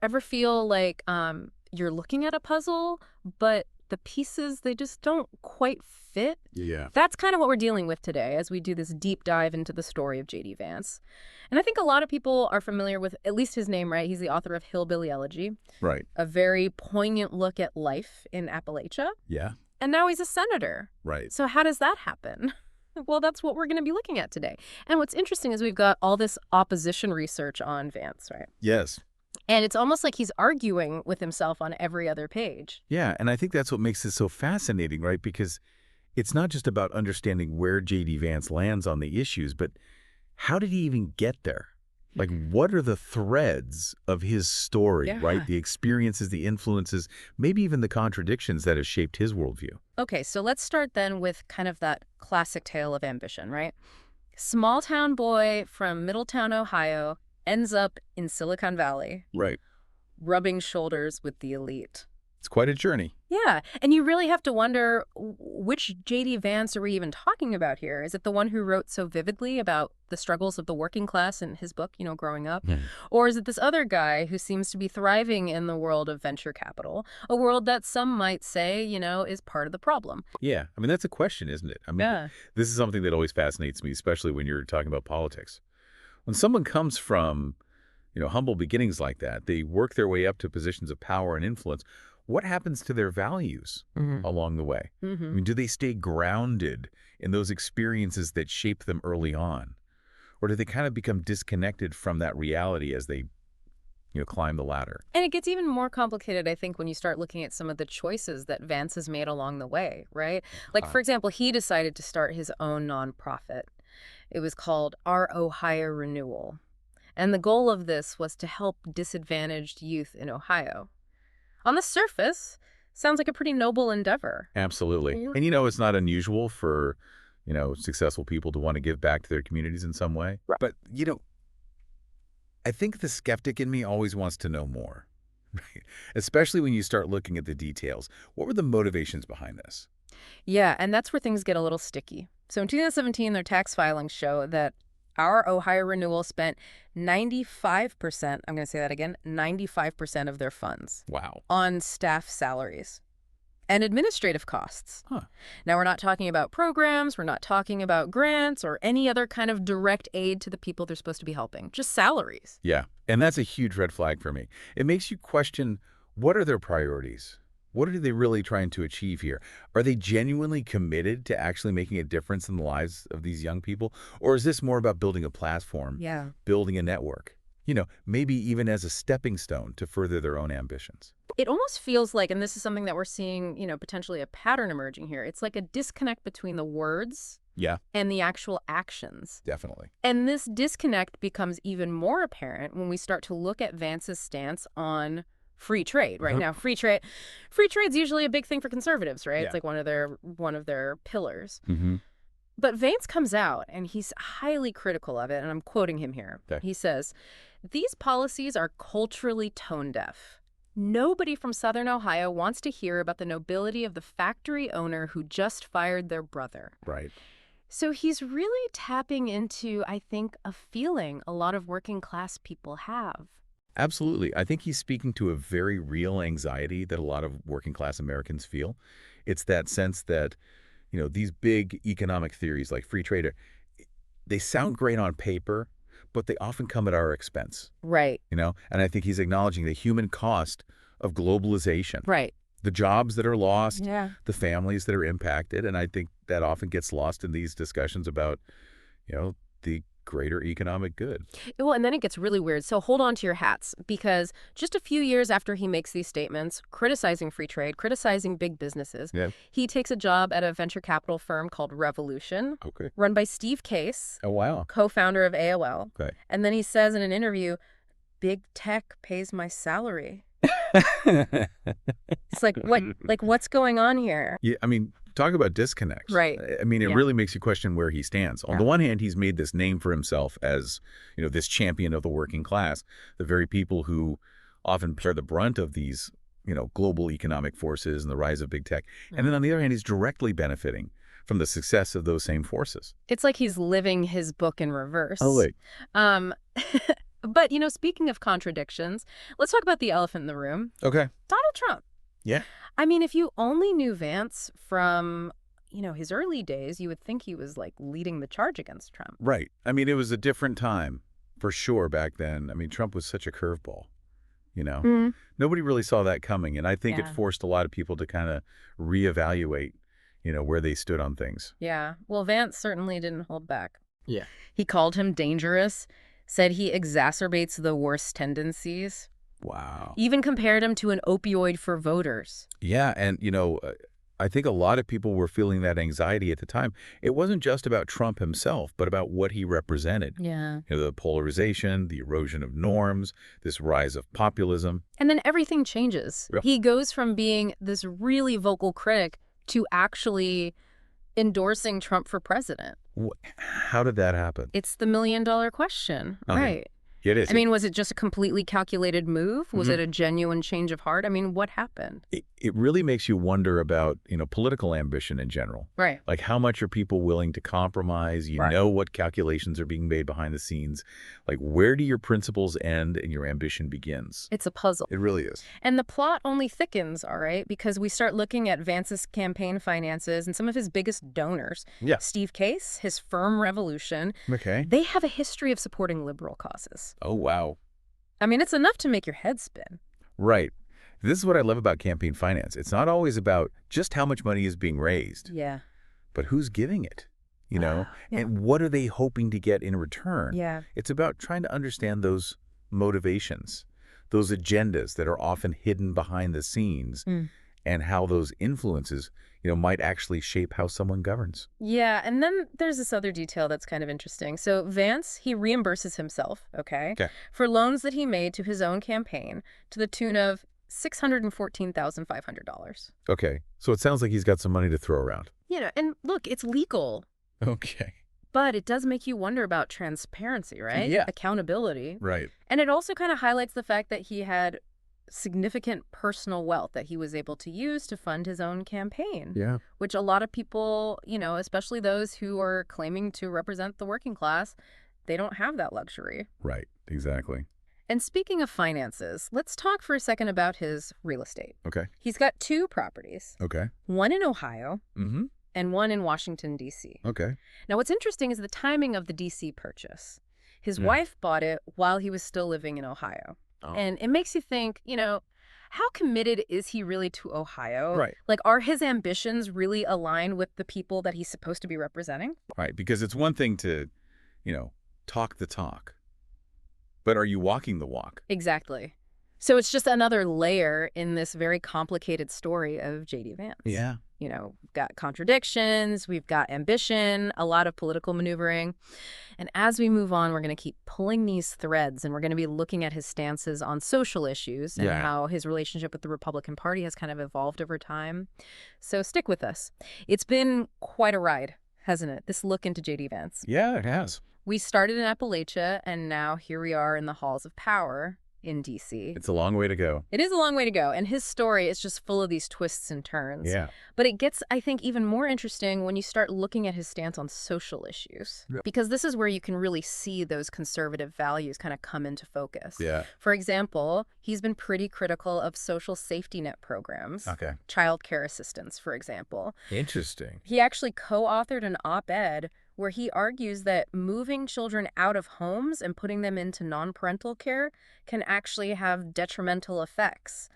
Ever feel like you're looking at a puzzle, but the pieces, they just don't quite fit? Yeah. That's kind of what we're dealing with today as we do this deep dive into the story of JD Vance. And I think a lot of people are familiar with at least his name, right? He's the author of Hillbilly Elegy, Right. a very poignant look at life in Appalachia. Yeah. And now he's a senator. Right. So how does that happen? Well, that's what we're going to be looking at today. And what's interesting is we've got all this opposition research on Vance, right? Yes. And it's almost like he's arguing with himself on every other page. Yeah, and I think that's what makes it so fascinating, right? Because it's not just about understanding where J.D. Vance lands on the issues, but how did he even get there? Like, what are the threads of his story, right? The experiences, the influences, maybe even the contradictions that have shaped his worldview. Okay, so let's start then with kind of that classic tale of ambition, right? Small town boy from Middletown, Ohio, ends up in Silicon Valley, Right. rubbing shoulders with the elite. It's quite a journey. Yeah, and you really have to wonder, which J.D. Vance are we even talking about here? Is it the one who wrote so vividly about the struggles of the working class in his book, growing up? Or is it this other guy who seems to be thriving in the world of venture capital, a world that some might say, is part of the problem? Yeah, I mean, that's a question, isn't it? I mean, this is something that always fascinates me, especially when you're talking about politics. When someone comes from, humble beginnings like that, they work their way up to positions of power and influence. What happens to their values along the way? I mean, do they stay grounded in those experiences that shape them early on? Or do they kind of become disconnected from that reality as they, climb the ladder? And it gets even more complicated, I think, when you start looking at some of the choices that Vance has made along the way, right? Like, for example, he decided to start his own nonprofit. It was called Our Ohio Renewal. And the goal of this was to help disadvantaged youth in Ohio. On the surface, sounds like a pretty noble endeavor. Absolutely. Yeah. And, it's not unusual for, successful people to want to give back to their communities in some way. Right. But, I think the skeptic in me always wants to know more, right? Especially when you start looking at the details. What were the motivations behind this? Yeah, and that's where things get a little sticky. So in 2017, their tax filings show that Our Ohio Renewal spent 95%, I'm going to say that again, 95% of their funds Wow. on staff salaries and administrative costs. Huh. Now, we're not talking about programs, we're not talking about grants or any other kind of direct aid to the people they're supposed to be helping, just salaries. Yeah, and that's a huge red flag for me. It makes you question, what are their priorities? What are they really trying to achieve here? Are they genuinely committed to actually making a difference in the lives of these young people? Or is this more about building a platform, building a network? Maybe even as a stepping stone to further their own ambitions. It almost feels like, and this is something that we're seeing, potentially a pattern emerging here. It's like a disconnect between the words and the actual actions. Definitely. And this disconnect becomes even more apparent when we start to look at Vance's stance on free trade right now. Free trade's usually a big thing for conservatives, right? It's like one of their pillars. But Vance comes out and he's highly critical of it, and I'm quoting him here. He says, "These policies are culturally tone deaf. Nobody from Southern Ohio wants to hear about the nobility of the factory owner who just fired their brother." Right. So he's really tapping into, I think, a feeling a lot of working class people have. Absolutely. I think he's speaking to a very real anxiety that a lot of working class Americans feel. It's that sense that, these big economic theories like free trade, they sound great on paper, but they often come at our expense. Right. And I think he's acknowledging the human cost of globalization. Right. The jobs that are lost, Yeah. the families that are impacted. And I think that often gets lost in these discussions about, the greater economic good. Well, and then it gets really weird. So hold on to your hats, because just a few years after he makes these statements, criticizing free trade, criticizing big businesses, he takes a job at a venture capital firm called Revolution, run by Steve Case, Oh, wow. co-founder of AOL. Okay. And then he says in an interview, "Big tech pays my salary." It's like, what's going on here? Yeah, I mean, talk about disconnects. Right. I mean, it really makes you question where he stands. On the one hand, he's made this name for himself as, this champion of the working class, the very people who often bear the brunt of these, global economic forces and the rise of big tech. And then on the other hand, he's directly benefiting from the success of those same forces. It's like he's living his book in reverse. Oh, wait. But, speaking of contradictions, let's talk about the elephant in the room. Okay. Donald Trump. Yeah. I mean, if you only knew Vance from, his early days, you would think he was, like, leading the charge against Trump. Right. I mean, it was a different time, for sure, back then. I mean, Trump was such a curveball, Mm. Nobody really saw that coming, and I think it Yeah. forced a lot of people to kind of reevaluate, where they stood on things. Yeah. Well, Vance certainly didn't hold back. Yeah. He called him dangerous, said he exacerbates the worst tendencies, Wow. even compared him to an opioid for voters. Yeah, and, I think a lot of people were feeling that anxiety at the time. It wasn't just about Trump himself, but about what he represented. Yeah. The polarization, the erosion of norms, this rise of populism. And then everything changes. Yep. He goes from being this really vocal critic to actually endorsing Trump for president. How did that happen? It's the million-dollar question, Okay. right? It is. I mean, was it just a completely calculated move? Was it a genuine change of heart? I mean, what happened? It really makes you wonder about, political ambition in general. Right. Like, how much are people willing to compromise? You Right. know what calculations are being made behind the scenes. Like, where do your principles end and your ambition begins? It's a puzzle. It really is. And the plot only thickens, all right, because we start looking at Vance's campaign finances and some of his biggest donors. Yeah. Steve Case, his firm Revolution, Okay. they have a history of supporting liberal causes. Oh, wow. I mean, it's enough to make your head spin. Right. This is what I love about campaign finance. It's not always about just how much money is being raised, Yeah. but who's giving it, Yeah. and what are they hoping to get in return? Yeah. It's about trying to understand those motivations, those agendas that are often hidden behind the scenes, and how those influences, might actually shape how someone governs. Yeah, and then there's this other detail that's kind of interesting. So Vance, he reimburses himself, okay, for loans that he made to his own campaign to the tune of $614,500. Okay, so it sounds like he's got some money to throw around. And look, it's legal, Okay. but it does make you wonder about transparency, right? Yeah. Accountability. Right. And it also kind of highlights the fact that he had significant personal wealth that he was able to use to fund his own campaign. Yeah. Which a lot of people, especially those who are claiming to represent the working class, they don't have that luxury. Right. Exactly. And speaking of finances, let's talk for a second about his real estate. Okay. He's got 2 properties, Okay. one in Ohio Mm-hmm. and one in Washington, D.C. Okay. Now, what's interesting is the timing of the D.C. purchase. His wife bought it while he was still living in Ohio. Oh. And it makes you think, how committed is he really to Ohio? Right. Like, are his ambitions really aligned with the people that he's supposed to be representing? Right. Because it's one thing to, talk the talk, but are you walking the walk? Exactly. So it's just another layer in this very complicated story of JD Vance. Yeah. We've got contradictions, we've got ambition, a lot of political maneuvering. And as we move on, we're going to keep pulling these threads, and we're going to be looking at his stances on social issues and how his relationship with the Republican Party has kind of evolved over time. So stick with us. It's been quite a ride, hasn't it? This look into JD Vance. Yeah, it has. We started in Appalachia, and now here we are in the halls of power in D.C. It's a long way to go. It is a long way to go, and his story is just full of these twists and turns. Yeah. But it gets, I think, even more interesting when you start looking at his stance on social issues. Yeah. Because this is where you can really see those conservative values kind of come into focus. Yeah. For example, he's been pretty critical of social safety net programs. Okay. Child care assistance, for example. Interesting. He actually co-authored an op-ed where he argues that moving children out of homes and putting them into non-parental care can actually have detrimental effects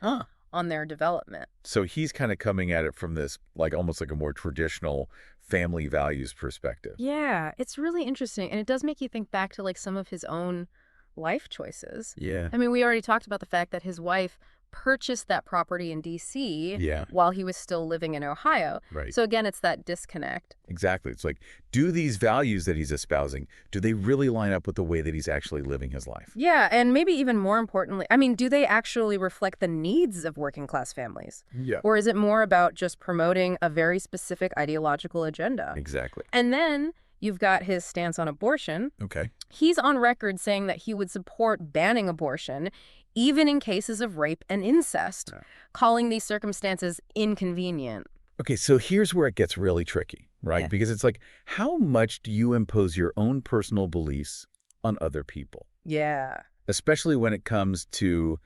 on their development. So he's kind of coming at it from this, almost like a more traditional family values perspective. Yeah, it's really interesting. And it does make you think back to some of his own life choices. Yeah. I mean, we already talked about the fact that his wife purchased that property in D.C. while he was still living in Ohio. Right. So again, it's that disconnect. Exactly. It's like, do these values that he's espousing, do they really line up with the way that he's actually living his life? Yeah, and maybe even more importantly, I mean, do they actually reflect the needs of working class families? Yeah. Or is it more about just promoting a very specific ideological agenda? Exactly. And then you've got his stance on abortion. Okay. He's on record saying that he would support banning abortion even in cases of rape and incest, calling these circumstances inconvenient. Okay, so here's where it gets really tricky, right? Yeah. Because it's like, how much do you impose your own personal beliefs on other people? Yeah. especially when it comes to,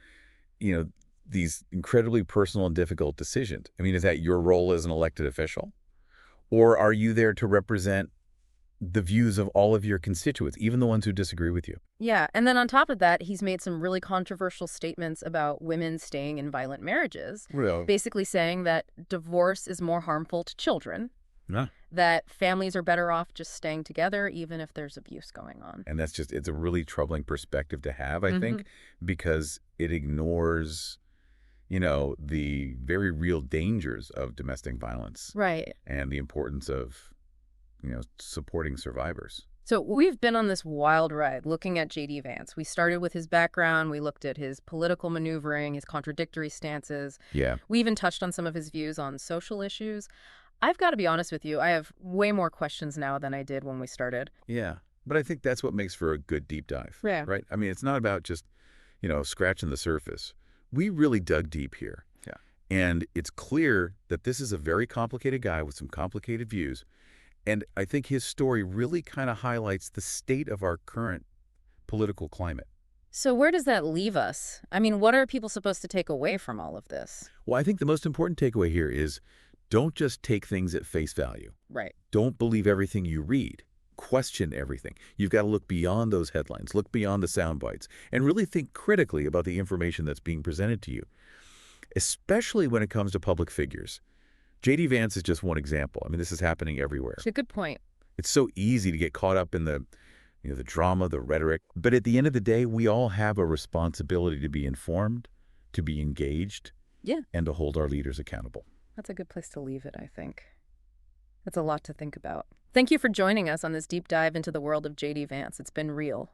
you know, these incredibly personal and difficult decisions. I mean, is that your role as an elected official? Or are you there to represent the views of all of your constituents, even the ones who disagree with you? Yeah, and then on top of that, he's made some really controversial statements about women staying in violent marriages, Well, basically saying that divorce is more harmful to children, yeah. that families are better off just staying together even if there's abuse going on. And that's just, it's a really troubling perspective to have, I Hmm. think, because it ignores, the very real dangers of domestic violence Right. and the importance of, supporting survivors. So we've been on this wild ride looking at JD Vance. We started with his background, we looked at his political maneuvering, his contradictory stances. Yeah. We even touched on some of his views on social issues. I've got to be honest with you, I have way more questions now than I did when we started. Yeah. But I think that's what makes for a good deep dive, Yeah. right? I mean, it's not about just, scratching the surface. We really dug deep here. Yeah. And it's clear that this is a very complicated guy with some complicated views. And I think his story really kind of highlights the state of our current political climate. So where does that leave us? I mean, what are people supposed to take away from all of this? Well, I think the most important takeaway here is don't just take things at face value. Right. Don't believe everything you read. Question everything. You've got to look beyond those headlines, look beyond the sound bites, and really think critically about the information that's being presented to you, especially when it comes to public figures. JD Vance is just one example. I mean, this is happening everywhere. It's a good point. It's so easy to get caught up in the drama, the rhetoric. But at the end of the day, we all have a responsibility to be informed, to be engaged, Yeah. and to hold our leaders accountable. That's a good place to leave it, I think. That's a lot to think about. Thank you for joining us on this deep dive into the world of JD Vance. It's been real.